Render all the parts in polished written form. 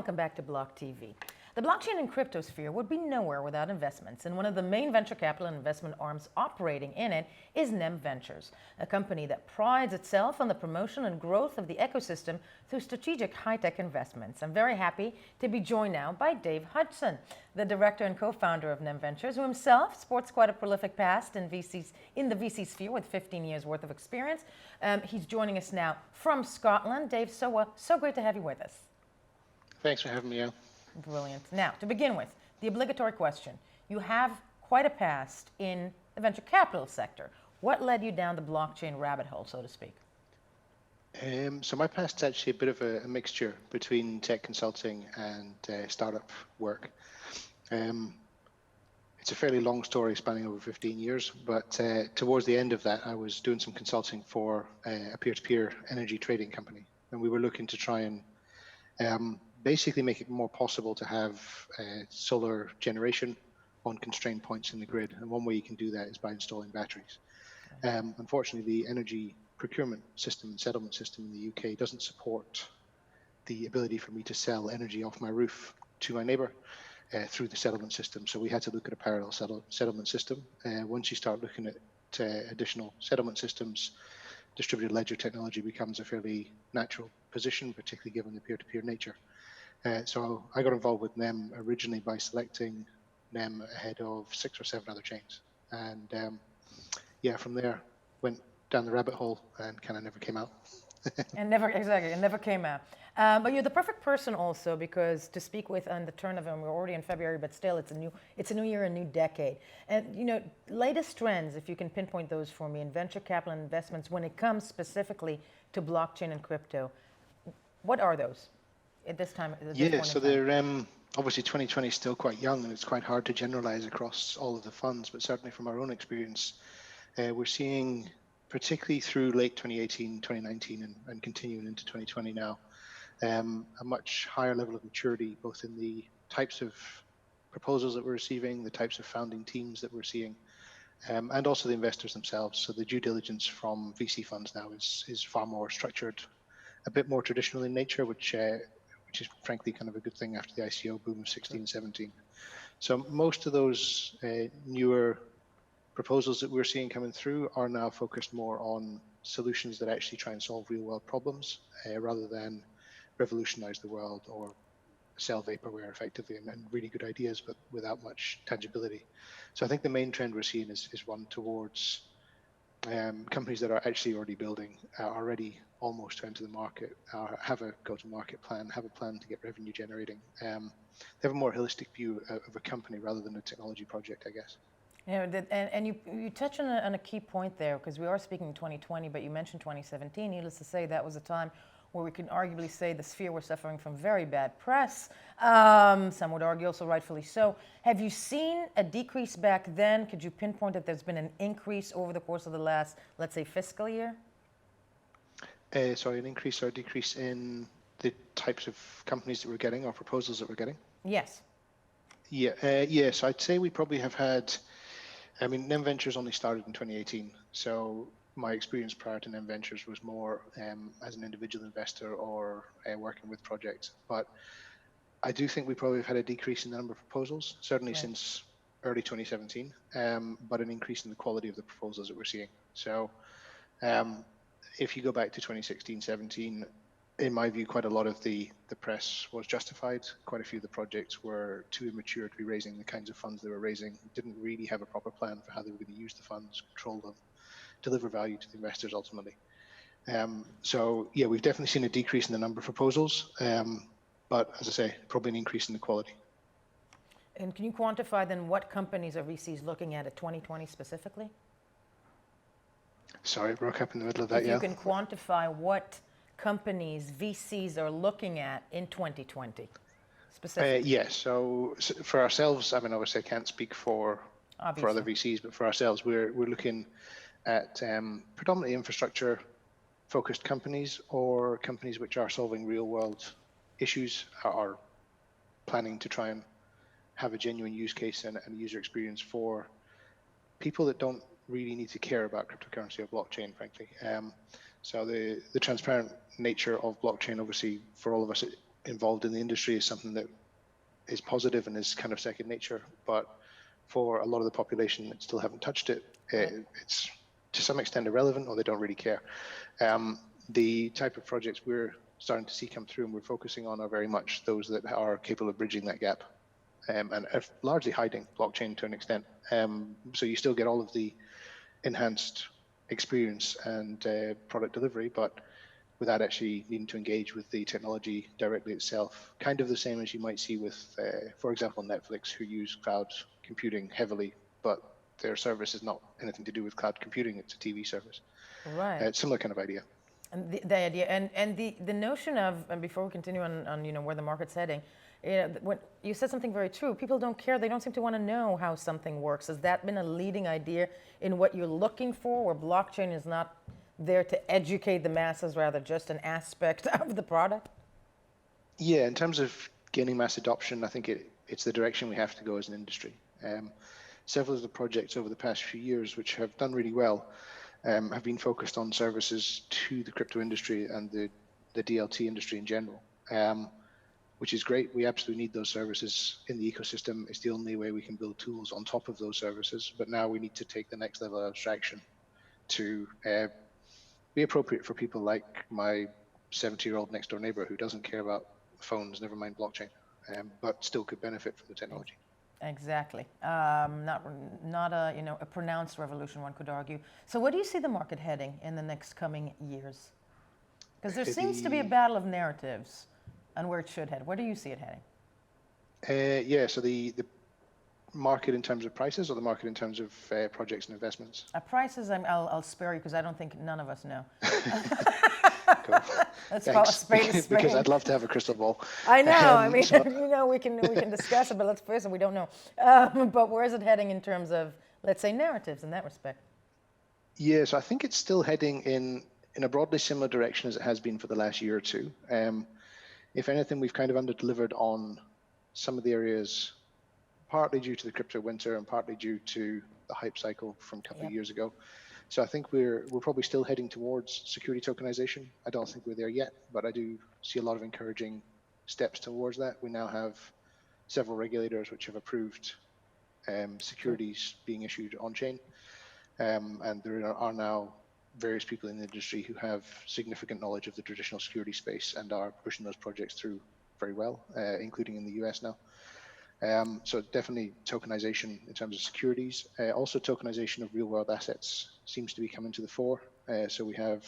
welcome back to BLOCKTV. The blockchain and crypto sphere would be nowhere without investments, and one of the main venture capital and investment arms operating in it is NEM Ventures, a company that prides itself on the promotion and growth of the ecosystem through strategic high-tech investments. I'm very happy to be joined now by Dave Hodgson, the director and co-founder of NEM Ventures, who himself sports quite a prolific past in the VC sphere with 15 years worth of experience. He's joining us now from Scotland. Dave, so great to have you with us. Thanks for having me on. Brilliant. Now, to begin with, the obligatory question. You have quite a past in the venture capital sector. What led you down the blockchain rabbit hole, so to speak? So my past is actually a bit of a mixture between tech consulting and startup work. It's a fairly long story spanning over 15 years, but towards the end of that, I was doing some consulting for a peer-to-peer energy trading company. And we were looking to try and basically make it more possible to have solar generation on constrained points in the grid. And one way you can do that is by installing batteries. Unfortunately, the energy procurement system and settlement system in the UK doesn't support the ability for me to sell energy off my roof to my neighbor through the settlement system. So we had to look at a parallel settlement system. Once you start looking at additional settlement systems, distributed ledger technology becomes a fairly natural position, particularly given the peer-to-peer nature. So I got involved with NEM originally by selecting NEM ahead of 6 or 7 other chains. And yeah, from there, went down the rabbit hole and kind of never came out. And never came out. But you're the perfect person also, because to speak with on the turn of, and we're already in February, but still it's a new year, a new decade. And you know, latest trends, if you can pinpoint those for me, in venture capital investments when it comes specifically to blockchain and crypto, what are those at this time? Yeah, so they're obviously 2020 is still quite young, and it's quite hard to generalize across all of the funds, but certainly from our own experience, we're seeing, particularly through late 2018, 2019, and continuing into 2020 now, a much higher level of maturity, both in the types of proposals that we're receiving, the types of founding teams that we're seeing, and also the investors themselves. So the due diligence from VC funds now is far more structured, a bit more traditional in nature, which is frankly kind of a good thing after the ICO boom of 16, 17. So most of those newer proposals that we're seeing coming through are now focused more on solutions that actually try and solve real world problems rather than revolutionize the world or sell vaporware effectively, and really good ideas, but without much tangibility. So I think the main trend we're seeing is one towards companies that are actually already building, are ready almost to enter the market, have a go-to-market plan, have a plan to get revenue generating. They have a more holistic view of a company rather than a technology project, I guess. Yeah, and you touch on a key point there, because we are speaking 2020, but you mentioned 2017. Needless to say, that was a time where we can arguably say the sphere was suffering from very bad press. Some would argue also rightfully so. Have you seen a decrease back then? Could you pinpoint that there's been an increase over the course of the last, let's say, fiscal year? Sorry, an increase or a decrease in the types of companies that we're getting or proposals that we're getting? Yes. Yeah, yes, I'd say we probably have had, I mean, NEM Ventures only started in 2018. So my experience prior to NEM Ventures was more as an individual investor or working with projects. But I do think we probably have had a decrease in the number of proposals, certainly since early 2017, but an increase in the quality of the proposals that we're seeing. So if you go back to 2016, 17, in my view, quite a lot of the press was justified. Quite a few of the projects were too immature to be raising the kinds of funds they were raising, didn't really have a proper plan for how they were going to use the funds, control them, deliver value to the investors ultimately. So yeah, we've definitely seen a decrease in the number of proposals, but as I say, probably an increase in the quality. And can you quantify then what companies are VCs looking at 2020 specifically? Sorry, I broke up in the middle of that, yeah. If you can quantify what companies VCs are looking at in 2020 specifically. Yes, so for ourselves, I mean, obviously I can't speak for other VCs, but for ourselves, we're looking at predominantly infrastructure focused companies or companies which are solving real world issues, are planning to try and have a genuine use case and user experience for people that don't really need to care about cryptocurrency or blockchain, frankly. So the transparent nature of blockchain, obviously, for all of us, involved in the industry is something that is positive and is kind of second nature, but for a lot of the population that still haven't touched it, it's to some extent irrelevant, or they don't really care. The type of projects we're starting to see come through and we're focusing on are very much those that are capable of bridging that gap, and are largely hiding blockchain to an extent. So you still get all of the enhanced experience and product delivery, but without actually needing to engage with the technology directly itself. Kind of the same as you might see with, for example, Netflix, who use cloud computing heavily, but their service is not anything to do with cloud computing, it's a TV service. Right. Similar kind of idea. And the idea, and the notion of, and before we continue on where the market's heading, when you said something very true, people don't care, they don't seem to want to know how something works. Has that been a leading idea in what you're looking for, where blockchain is not there to educate the masses, rather just an aspect of the product? Yeah, in terms of gaining mass adoption, I think it's the direction we have to go as an industry. Several of the projects over the past few years, which have done really well, have been focused on services to the crypto industry and the DLT industry in general, which is great. We absolutely need those services in the ecosystem. It's the only way we can build tools on top of those services. But now we need to take the next level of abstraction to be appropriate for people like my 70-year-old next door neighbor who doesn't care about phones, never mind blockchain, but still could benefit from the technology. Exactly. Not a pronounced revolution, one could argue. So where do you see the market heading in the next coming years? Because there seems to be a battle of narratives on where it should head. Where do you see it heading? Yeah, so the market in terms of prices, or the market in terms of projects and investments? Prices, I'll spare you because I don't think none of us know. Cool. Let's call a spade a spade. Because I'd love to have a crystal ball. I know. I mean, we can discuss it, but let's face it, we don't know. But where is it heading in terms of, let's say, narratives in that respect? Yeah, so I think it's still heading in a broadly similar direction as it has been for the last year or two. If anything, we've kind of under-delivered on some of the areas, partly due to the crypto winter and partly due to the hype cycle from a couple of years ago. So I think we're probably still heading towards security tokenization. I don't think we're there yet, but I do see a lot of encouraging steps towards that. We now have several regulators which have approved securities being issued on-chain, and there are now various people in the industry who have significant knowledge of the traditional security space and are pushing those projects through very well, including in the US now. So definitely tokenization in terms of securities. Also tokenization of real world assets seems to be coming to the fore. So we have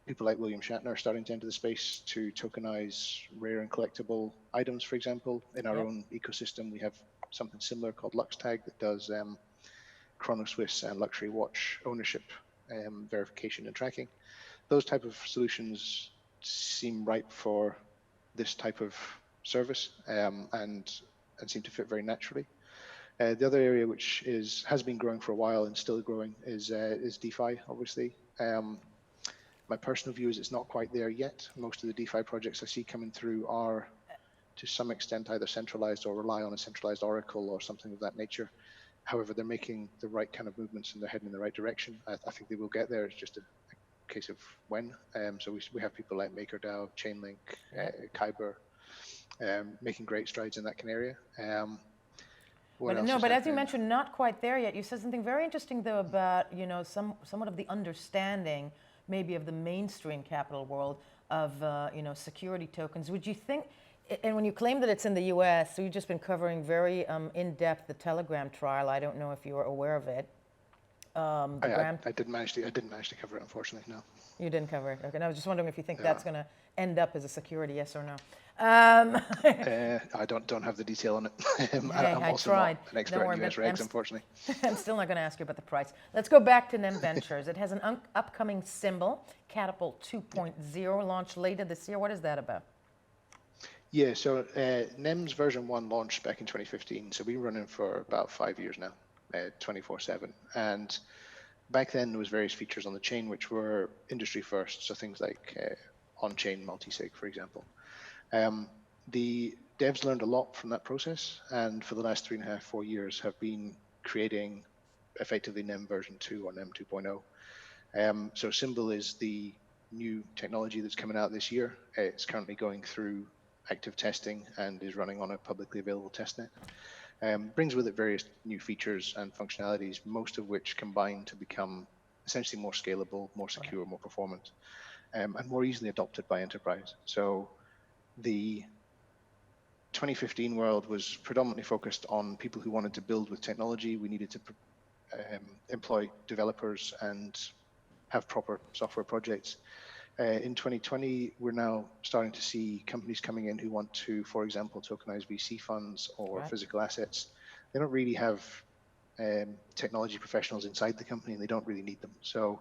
people like William Shatner starting to enter the space to tokenize rare and collectible items, for example. In our own ecosystem, we have something similar called LuxTag that does Chrono Swiss and luxury watch ownership verification and tracking. Those type of solutions seem ripe for this type of service, and seem to fit very naturally. The other area which has been growing for a while and still growing is DeFi, obviously. My personal view is it's not quite there yet. Most of the DeFi projects I see coming through are to some extent either centralized or rely on a centralized oracle or something of that nature. However, they're making the right kind of movements and they're heading in the right direction. I think they will get there. It's just a case of when. So we have people like MakerDAO, Chainlink, Kyber, making great strides in that kind of area. But as you mentioned, not quite there yet. You said something very interesting though about somewhat of the understanding maybe of the mainstream capital world of security tokens. Would you think? And when you claim that it's in the U.S., so you've just been covering very in-depth the Telegram trial. I don't know if you were aware of it. I didn't manage to cover it, unfortunately. No. You didn't cover it. Okay. And I was just wondering if you think that's going to end up as a security, yes or no. I don't have the detail on it. I'm also tried. not an expert in US regs, unfortunately. I'm still not going to ask you about the price. Let's go back to NEM Ventures. It has an upcoming symbol, Catapult 2.0, launched later this year. What is that about? Yeah, so NEM's version 1 launched back in 2015. So we've been running for about 5 years now, 24/7. And back then there was various features on the chain which were industry first. So things like on-chain multi-sig, for example. The devs learned a lot from that process, and for the last 3.5, 4 years have been creating effectively NEM version 2 or NEM 2.0. So Symbol is the new technology that's coming out this year. It's currently going through active testing and is running on a publicly available testnet. Brings with it various new features and functionalities, most of which combine to become essentially more scalable, more secure, more performant, and more easily adopted by enterprise. So the 2015 world was predominantly focused on people who wanted to build with technology. We needed to employ developers and have proper software projects. In 2020, we're now starting to see companies coming in who want to, for example, tokenize VC funds or physical assets. They don't really have technology professionals inside the company, and they don't really need them. So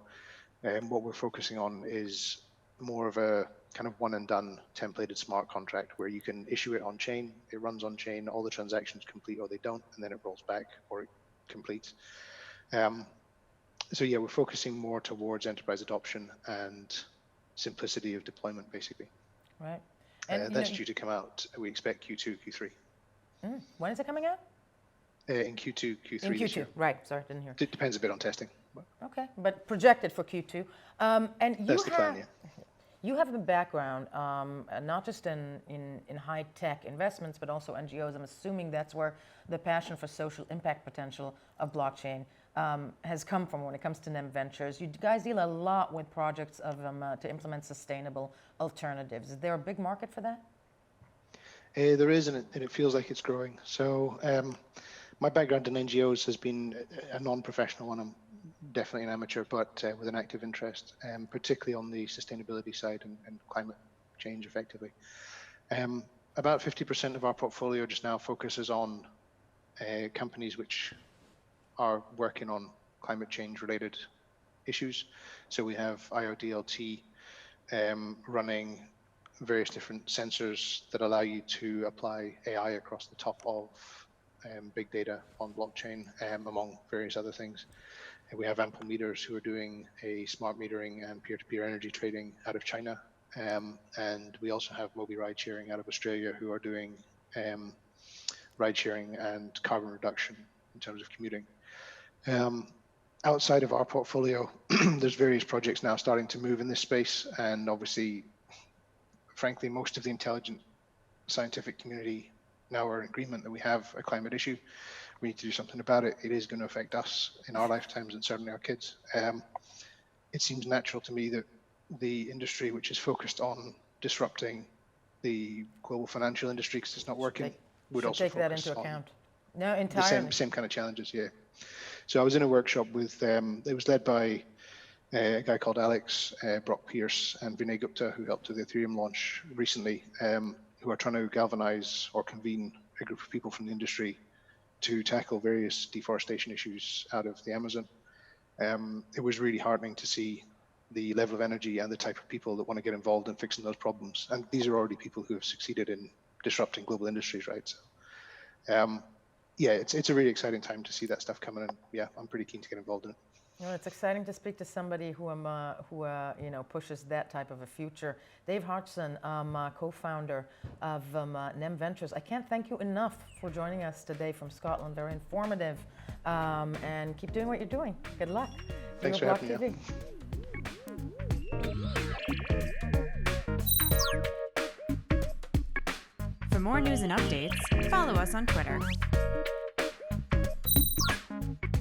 what we're focusing on is more of a kind of one and done templated smart contract where you can issue it on chain, it runs on chain, all the transactions complete or they don't, and then it rolls back or it completes. So yeah, we're focusing more towards enterprise adoption and simplicity of deployment, basically. Right. And that's due to come out, we expect Q2, Q3. When is it coming out? In Q2, Q3 In Q2, this year. right, sorry, didn't hear. It depends a bit on testing. Okay, but projected for Q2. And that's the plan, yeah. You have a background, not just in high-tech investments, but also NGOs. I'm assuming that's where the passion for social impact potential of blockchain has come from when it comes to NEM Ventures. You guys deal a lot with projects of to implement sustainable alternatives. Is there a big market for that? There is, and it feels like it's growing. So my background in NGOs has been a non-professional one. I'm definitely an amateur, but with an active interest, particularly on the sustainability side and climate change effectively. About 50% of our portfolio just now focuses on companies which are working on climate change related issues. So we have IODLT running various different sensors that allow you to apply AI across the top of big data on blockchain, among various other things. And we have Ample Meters who are doing a smart metering and peer-to-peer energy trading out of China. And we also have Mobi Ride Sharing out of Australia who are doing ride sharing and carbon reduction in terms of commuting. Outside of our portfolio, there's various projects now starting to move in this space. And obviously, frankly, most of the intelligent scientific community now are in agreement that we have a climate issue. We need to do something about it. It is going to affect us in our lifetimes and certainly our kids. It seems natural to me that the industry which is focused on disrupting the global financial industry because it's not working would also take that focus into on account. No, entirely. the same kind of challenges, yeah. So I was in a workshop with, it was led by a guy called Alex, Brock Pierce, and Vinay Gupta, who helped with the Ethereum launch recently, who are trying to galvanize or convene a group of people from the industry to tackle various deforestation issues out of the Amazon. It was really heartening to see the level of energy and the type of people that want to get involved in fixing those problems. And these are already people who have succeeded in disrupting global industries, right? So, yeah, it's a really exciting time to see that stuff coming in. Yeah, I'm pretty keen to get involved in it. You know, it's exciting to speak to somebody who you know, pushes that type of a future. Dave Hodgson, co-founder of NEM Ventures. I can't thank you enough for joining us today from Scotland. Very informative, and keep doing what you're doing. Good luck. Thanks for having me. For more news and updates, follow us on Twitter.